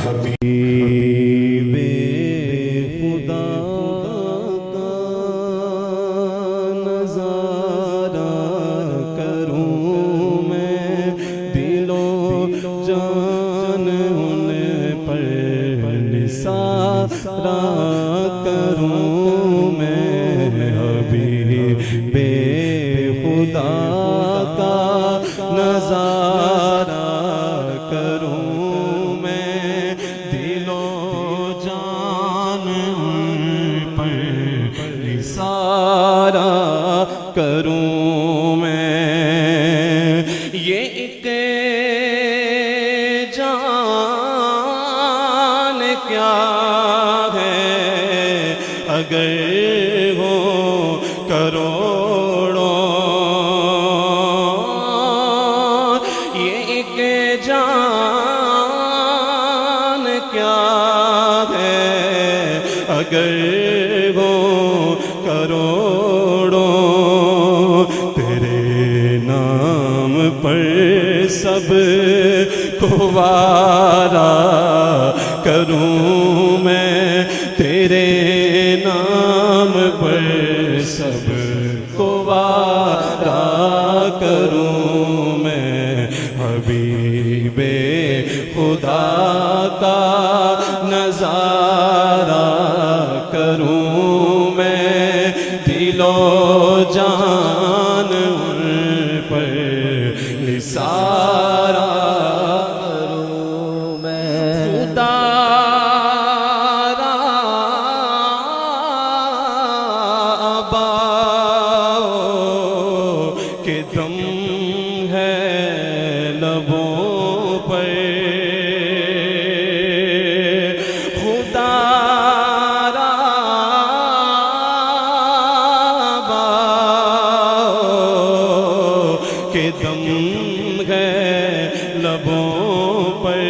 حبیب خدا کا نظارہ کروں میں، دل و جان ان پر نثارہ کروں میں، حبیب خدا کا نظارہ کروں میں، دل و جان پر نثارہ کروں میں، یہ ایک جان کیا ہے اگر ہو کروڑوں، یہ ایک جان کیا ہے اگر ہو کروڑوں، تیرے نام پر سب کو وارا کروں میں، تیرے نام پر سب کو وارا کروں میں، حبیب خدا کا نظارہ کروں میں، دل و جان ان پر نثارہ کروں میں، خدا کہ دم ہے لبوں پر، خدا را کہ دم ہے لبوں پر،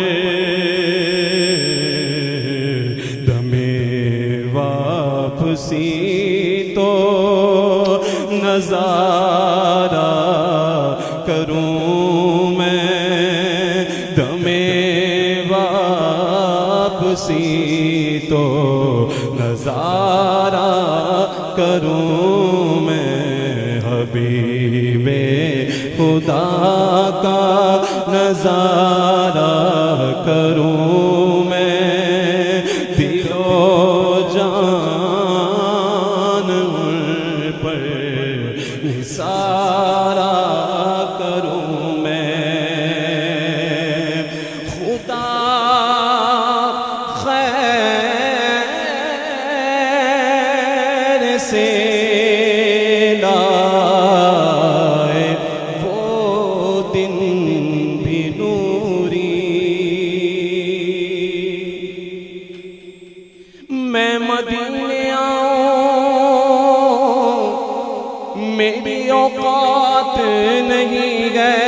دم واپسی تو نظارہ کروں میں، دم واپسی تو نظارہ کروں میں، حبیب خدا کا نظارہ کروں میں، دل و جان پر نثارہ کروں میں، خدا خیر سے لائے وہ دن بھی نوری، میں مدینے آؤں میری اوقات نہیں ہے،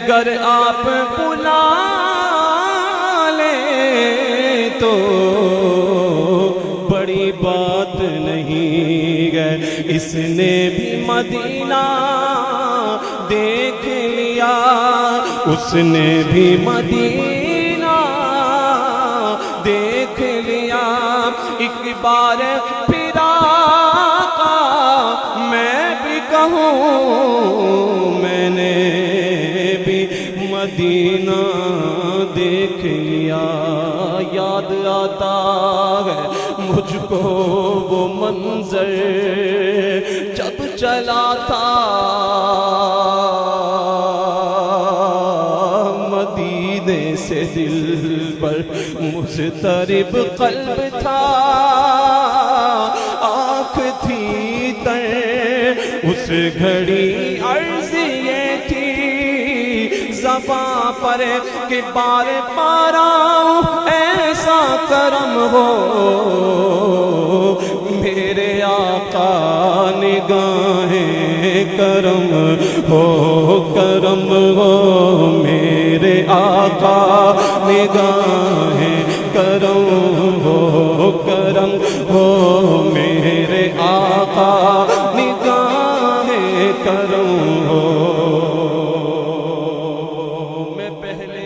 گر آپ بلا لیں تو بڑی بات نہیں ہے، اس نے بھی مدینہ دیکھ لیا، اس نے بھی مدینہ دیکھ لیا، ایک بار پھر آقا میں بھی کہوں میں نے بھی مدینہ دیکھ لیا، یاد آتا ہے مجھ کو وہ منظر جب چلا تھا مدینے سے، دل پر مضطرب قلب تھا، آنکھ تھی تر اس گھڑی، عرض یہ تھی زباں پر کہ بار بار ایسا کرم ہو میرے آقا، نگاہیں کرم ہو، کرم ہو میرے آقا، نگاہیں کرم ہو، کرم ہو میرے آقا، نگاہیں کرم ہو، میں پہلے